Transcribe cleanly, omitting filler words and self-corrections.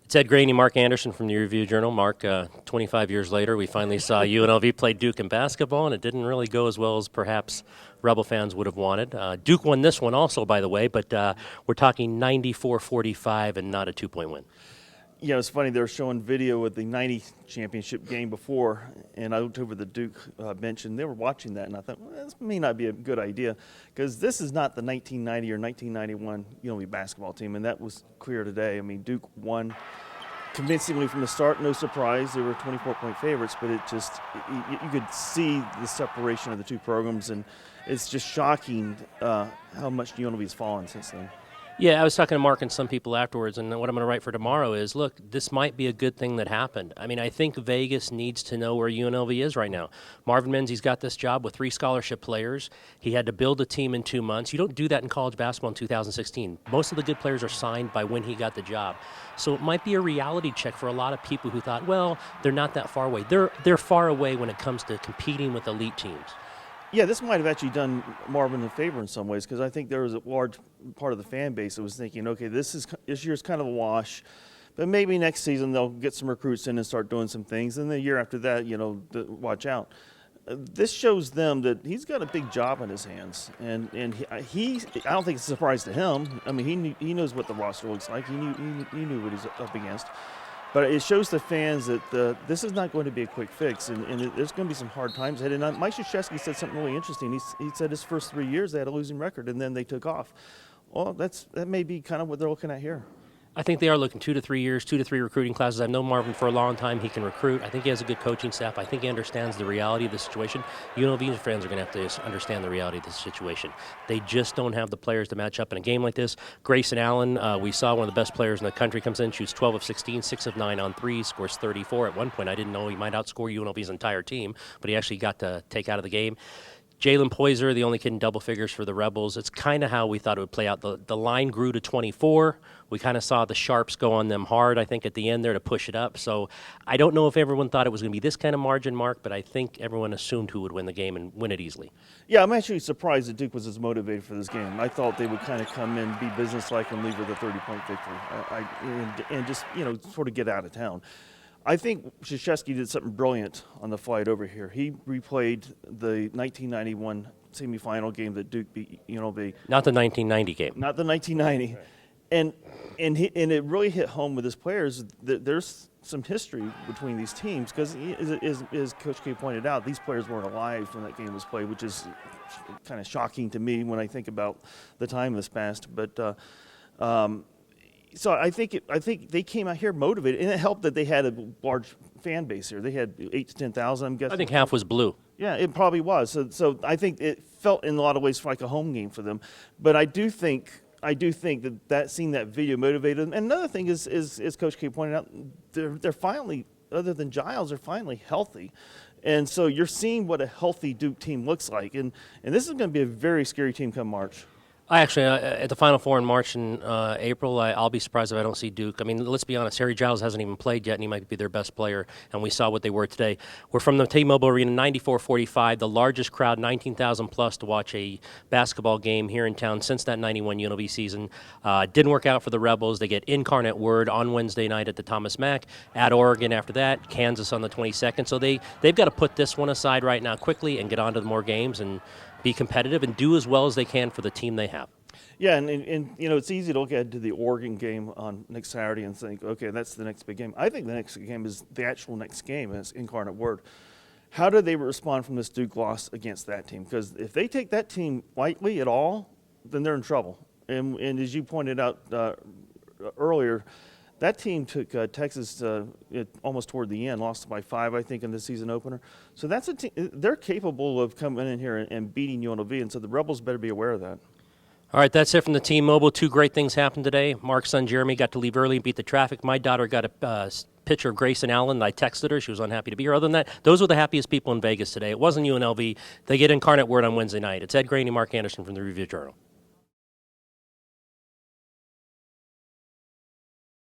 It's Ed Graney, Mark Anderson from the Review Journal. Mark, 25 years later, we finally saw UNLV play Duke in basketball, and it didn't really go as well as perhaps Rebel fans would have wanted. Duke won this one also, by the way, but we're talking 94-45 and not a two-point win. Yeah, it's funny. They were showing video of the 90 championship game before, and I looked over the Duke bench, and they were watching that, and I thought, well, this may not be a good idea, because this is not the 1990 or 1991 UNLV basketball team, and that was clear today. I mean, Duke won convincingly from the start. No surprise. They were 24-point favorites, but it just, you could see the separation of the two programs, and it's just shocking how much UNLV has fallen since then. Yeah, I was talking to Mark and some people afterwards, and what I'm going to write for tomorrow is, look, this might be a good thing that happened. I mean, I think Vegas needs to know where UNLV is right now. Marvin Menzies got this job with 3 scholarship players. He had to build a team in 2 months. You don't do that in college basketball in 2016. Most of the good players are signed by when he got the job. So it might be a reality check for a lot of people who thought, well, they're not that far away. They're far away when it comes to competing with elite teams. Yeah, this might have actually done Marvin a favor in some ways, because I think there was a large part of the fan base that was thinking, okay, this year's kind of a wash, but maybe next season they'll get some recruits in and start doing some things, and the year after that, watch out. This shows them that he's got a big job on his hands, and he I don't think it's a surprise to him. I mean, he knows what the roster looks like. He knew what he's up against. But it shows the fans that this is not going to be a quick fix, and there's going to be some hard times ahead. And Mike Krzyzewski said something really interesting. He said his first 3 years they had a losing record, and then they took off. Well, that may be kind of what they're looking at here. I think they are looking 2 to 3 years, 2 to 3 recruiting classes. I've known Marvin for a long time. He can recruit. I think he has a good coaching staff. I think he understands the reality of the situation. UNLV fans are going to have to understand the reality of the situation. They just don't have the players to match up in a game like this. Grayson Allen, we saw one of the best players in the country, comes in, shoots 12 of 16, 6 of 9 on threes, scores 34. At one point, I didn't know he might outscore UNLV's entire team, but he actually got to take out of the game. Jalen Poyser, the only kid in double figures for the Rebels. It's kind of how we thought it would play out. The line grew to 24. We kind of saw the Sharps go on them hard, I think, at the end there to push it up. So I don't know if everyone thought it was going to be this kind of margin, Mark, but I think everyone assumed who would win the game and win it easily. Yeah, I'm actually surprised that Duke was as motivated for this game. I thought they would kind of come in, be businesslike, and leave with a 30-point victory and just, sort of get out of town. I think Krzyzewski did something brilliant on the flight over here. He replayed the 1991 semifinal game that Duke beat UNLV. Not the 1990 game. Not the 1990. Right. And it really hit home with his players that there's some history between these teams, because as Coach K pointed out, these players weren't alive when that game was played, which is kind of shocking to me when I think about the time that's passed. But so I think they came out here motivated, and it helped that they had a large fan base here. They had 8,000 to 10,000. I'm guessing. I think half was blue. Yeah, it probably was. So I think it felt in a lot of ways like a home game for them. But I do think that seeing that video motivated them. And another thing is Coach K pointed out, they're finally, other than Giles, they're finally healthy. And so you're seeing what a healthy Duke team looks like. And this is going to be a very scary team come March. I actually, at the Final Four in March and April, I'll be surprised if I don't see Duke. I mean, let's be honest, Harry Giles hasn't even played yet, and he might be their best player, and we saw what they were today. We're from the T-Mobile Arena, 94-45, the largest crowd, 19,000 plus, to watch a basketball game here in town since that 91 UNLV season. Didn't work out for the Rebels. They get Incarnate Word on Wednesday night at the Thomas Mack, at Oregon after that, Kansas on the 22nd. So they've got to put this one aside right now quickly and get on to more games and be competitive and do as well as they can for the team they have. Yeah, and it's easy to look ahead to the Oregon game on next Saturday and think, okay, that's the next big game. I think the next game is the actual next game, is Incarnate Word. How do they respond from this Duke loss against that team? Because if they take that team lightly at all, then they're in trouble. And as you pointed out earlier, that team took Texas almost toward the end, lost by 5, I think, in the season opener. So that's a team. They're capable of coming in here and beating UNLV, and so the Rebels better be aware of that. All right, that's it from the T-Mobile. 2 great things happened today. Mark's son Jeremy got to leave early and beat the traffic. My daughter got a picture of Grayson Allen. I texted her. She was unhappy to be here. Other than that, those were the happiest people in Vegas today. It wasn't UNLV. They get Incarnate Word on Wednesday night. It's Ed Graney, Mark Anderson from the Review Journal.